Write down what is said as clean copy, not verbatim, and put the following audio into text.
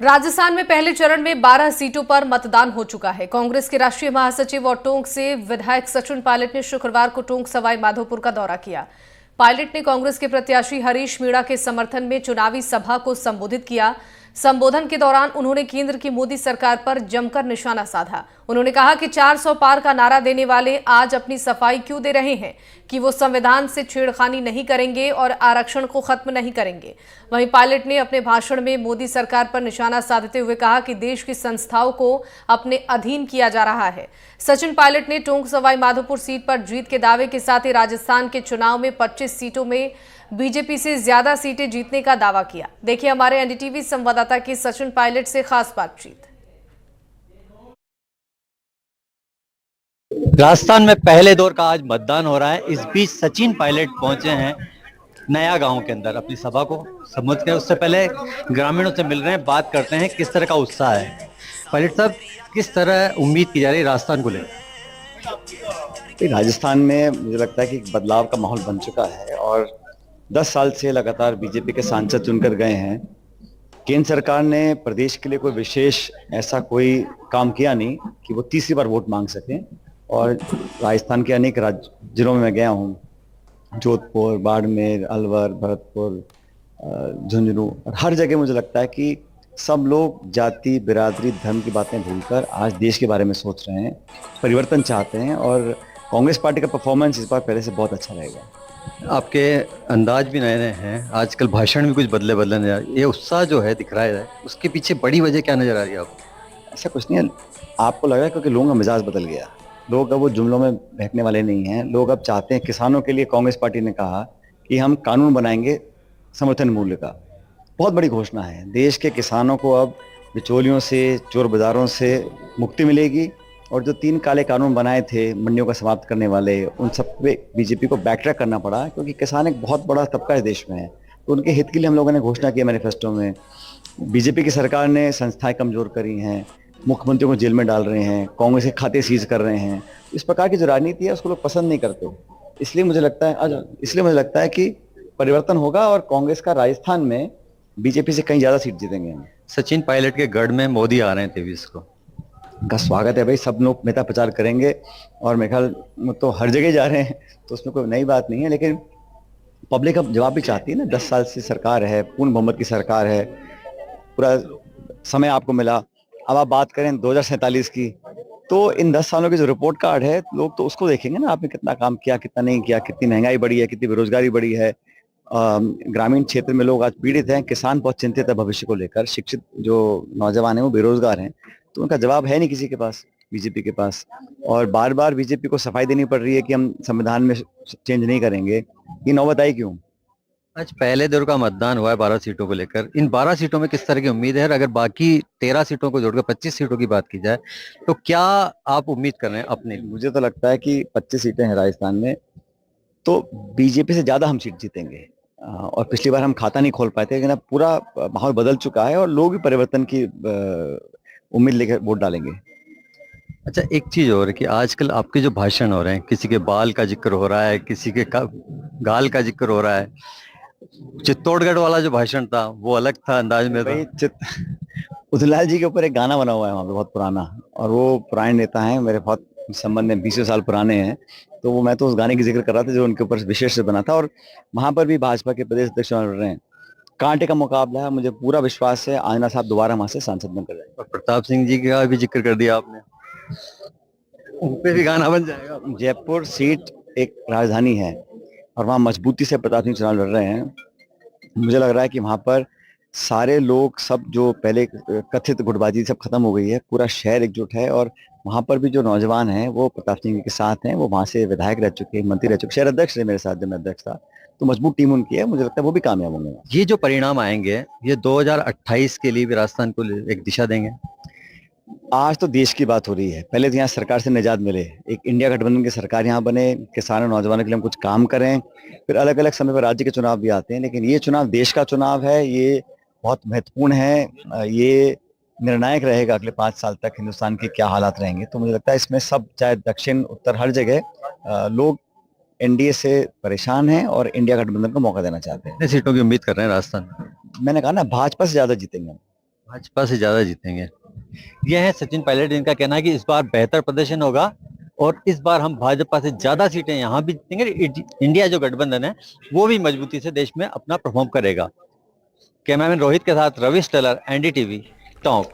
राजस्थान में पहले चरण में 12 सीटों पर मतदान हो चुका है। कांग्रेस के राष्ट्रीय महासचिव और टोंक से विधायक सचिन पायलट ने शुक्रवार को टोंक सवाई माधोपुर का दौरा किया। पायलट ने कांग्रेस के प्रत्याशी हरीश मीणा के समर्थन में चुनावी सभा को संबोधित किया। संबोधन के दौरान उन्होंने केंद्र की मोदी सरकार पर जमकर निशाना साधा। उन्होंने कहा कि 400 पार का नारा देने वाले आज अपनी सफाई क्यों दे रहे हैं कि वो संविधान से छेड़खानी नहीं करेंगे और आरक्षण को खत्म नहीं करेंगे। वहीं पायलट ने अपने भाषण में मोदी सरकार पर निशाना साधते हुए कहा कि देश की संस्थाओं को अपने अधीन किया जा रहा है। सचिन पायलट ने टोंक सवाई माधोपुर सीट पर जीत के दावे के साथ ही राजस्थान के चुनाव में 25 सीटों में बीजेपी से ज्यादा सीटें जीतने का दावा किया। देखिए हमारे एनडीटीवी संवाददाता की सचिन पायलट से खास बातचीत। राजस्थान में पहले दौर का आज मतदान हो रहा है। इस बीच सचिन पायलट पहुंचे हैं नया गांव के अंदर अपनी सभा को संबोधित करें। उससे पहले ग्रामीणों से मिल रहे हैं, बात करते हैं किस तरह का उत्साह है। पायलट साहब, किस तरह उम्मीद की जा रही है राजस्थान को लेकर? राजस्थान में मुझे लगता है कि बदलाव का माहौल बन चुका है और 10 साल से लगातार बीजेपी के सांसद चुनकर गए हैं। केंद्र सरकार ने प्रदेश के लिए कोई विशेष ऐसा कोई काम किया नहीं कि वो तीसरी बार वोट मांग सकें। और राजस्थान के अनेक जिलों में मैं गया हूँ, जोधपुर, बाड़मेर, अलवर, भरतपुर, झुंझुनू, और हर जगह मुझे लगता है कि सब लोग जाति, बिरादरी, धर्म की बातें भूलकर आज देश के बारे में सोच रहे हैं, परिवर्तन चाहते हैं। और कांग्रेस पार्टी का परफॉर्मेंस इस बार पहले से बहुत अच्छा रहेगा। आपके अंदाज भी नए नए हैं, आजकल भाषण भी कुछ बदले बदले नजर आ रहे हैं। ये उत्साह जो है दिख रहा है, उसके पीछे बड़ी वजह क्या नजर आ रही है आपको? ऐसा कुछ नहीं है, आपको लग रहा है क्योंकि लोगों का मिजाज बदल गया। लोग अब वो जुमलों में बहकने वाले नहीं हैं। लोग अब चाहते हैं, किसानों के लिए कांग्रेस पार्टी ने कहा कि हम कानून बनाएंगे समर्थन मूल्य का। बहुत बड़ी घोषणा है। देश के किसानों को अब बिचौलियों से, चोर बाजारों से मुक्ति मिलेगी। और जो 3 काले कानून बनाए थे मंडियों का समाप्त करने वाले, उन सब पे बीजेपी को बैकट्रैक करना पड़ा, क्योंकि किसान एक बहुत बड़ा तबका इस देश में है। तो उनके हित के लिए हम लोगों ने घोषणा की मैनिफेस्टो में। बीजेपी की सरकार ने संस्थाएं कमजोर करी हैं, मुख्यमंत्रियों को जेल में डाल रहे हैं, कांग्रेस के खाते सीज कर रहे हैं। इस प्रकार की जो राजनीति है उसको लोग पसंद नहीं करते। इसलिए मुझे लगता है कि परिवर्तन होगा और कांग्रेस का राजस्थान में बीजेपी से कहीं ज्यादा सीट जीतेंगे हम। सचिन पायलट के गढ़ में मोदी आ रहे हैं 23 को। का स्वागत है भाई, सब लोग नेता प्रचार करेंगे और मेरे ख्याल में तो हर जगह जा रहे हैं, तो उसमें कोई नई बात नहीं है। लेकिन पब्लिक अब जवाब भी चाहती है ना। 10 साल से सरकार है, पूर्ण बहुमत की सरकार है, पूरा समय आपको मिला। अब आप बात करें 2047 की, तो इन 10 सालों की जो रिपोर्ट कार्ड है, लोग तो उसको देखेंगे ना, आपने कितना काम किया, कितना नहीं किया, कितनी महंगाई बढ़ी है, कितनी बेरोजगारी बढ़ी है। ग्रामीण क्षेत्र में लोग आज पीड़ित हैं, किसान बहुत चिंतित है भविष्य को लेकर, शिक्षित जो नौजवान हैं वो बेरोजगार हैं। तो उनका जवाब है नहीं किसी के पास, बीजेपी के पास। और बार बार बीजेपी को सफाई देनी पड़ रही है कि हम संविधान में चेंज नहीं करेंगे। ये नौबत आई क्यों? आज पहले दौर का मतदान हुआ है 12 सीटों को लेकर। इन 12 सीटों में किस तरह की उम्मीद है? और अगर बाकी 13 सीटों को जोड़कर 25 सीटों की बात की जाए तो क्या आप उम्मीद कर रहे हैं अपने? मुझे तो लगता है कि 25 सीटें हैं राजस्थान में, तो बीजेपी से ज्यादा हम सीट जीतेंगे। और पिछली बार हम खाता नहीं खोल पाए थे, लेकिन अब पूरा माहौल बदल चुका है और लोग भी परिवर्तन की उम्मीद लेकर वोट डालेंगे। अच्छा, एक चीज और है कि आजकल आपके जो भाषण हो रहे हैं, किसी के बाल का जिक्र हो रहा है, किसी के गाल का जिक्र हो रहा है। चित्तौड़गढ़ वाला जो भाषण था वो अलग था अंदाज में था। उदयलाल जी के ऊपर एक गाना बना हुआ है वहाँ पे, बहुत पुराना, और वो पुराने नेता हैं, मेरे बहुत संबंध में 20 साल पुराने हैं। तो वो मैं तो उस गाने की जिक्र कर रहा था जो उनके ऊपर विशेष से बना था। और वहां पर भी भाजपा के प्रदेश अध्यक्ष लड़ रहे हैं। कांटे का मुकाबला है, मुझे पूरा विश्वास है आजना साहब दोबारा वहां से सांसद बनकर जाएंगे। और प्रताप सिंह जी का भी जिक्र कर दिया आपने, उन पे भी गाना बन जाएगा। जयपुर सीट एक राजधानी है और वहाँ मजबूती से प्रताप सिंह चुनाव लड़ रहे हैं। मुझे लग रहा है कि वहां पर सारे लोग, सब जो पहले कथित गुटबाजी सब खत्म हो गई है, पूरा शहर एकजुट है। और वहां पर भी जो नौजवान हैं वो प्रताप सिंह के साथ हैं। वो वहां से विधायक रह चुके हैं, मंत्री रह चुके, शहर अध्यक्ष है मेरे साथ जब मैं अध्यक्ष था। तो मजबूत टीम उनकी है, मुझे लगता है वो भी कामयाब होंगे। ये जो परिणाम आएंगे ये 2028 के लिए भी राजस्थान को एक दिशा देंगे। आज तो देश की बात हो रही है, पहले तो यहाँ सरकार से निजात मिले, एक इंडिया गठबंधन की सरकार यहाँ बने, किसानों नौजवानों के लिए हम कुछ काम करें। फिर अलग अलग समय पर राज्य के चुनाव भी आते हैं, लेकिन ये चुनाव देश का चुनाव है, ये बहुत महत्वपूर्ण है। ये निर्णायक रहेगा अगले 5 साल तक हिंदुस्तान के क्या हालात रहेंगे। तो मुझे लगता है इसमें सब, चाहे दक्षिण उत्तर, हर जगह लोग एनडीए से परेशान हैं और इंडिया गठबंधन को मौका देना चाहते हैं। कितने सीटों की उम्मीद कर रहे हैं राजस्थान में? मैंने कहा ना, भाजपा से ज्यादा जीतेंगे हम। भाजपा से ज्यादा जीतेंगे। यह है सचिन पायलट, जिनका कहना है कि इस बार बेहतर प्रदर्शन होगा और इस बार हम भाजपा से ज्यादा सीटें यहाँ भी जीतेंगे। इंडिया जो गठबंधन है वो भी मजबूती से देश में अपना परफॉर्म करेगा। कैमरामैन रोहित के साथ रविश टेलर, एनडीटीवी, टोंक।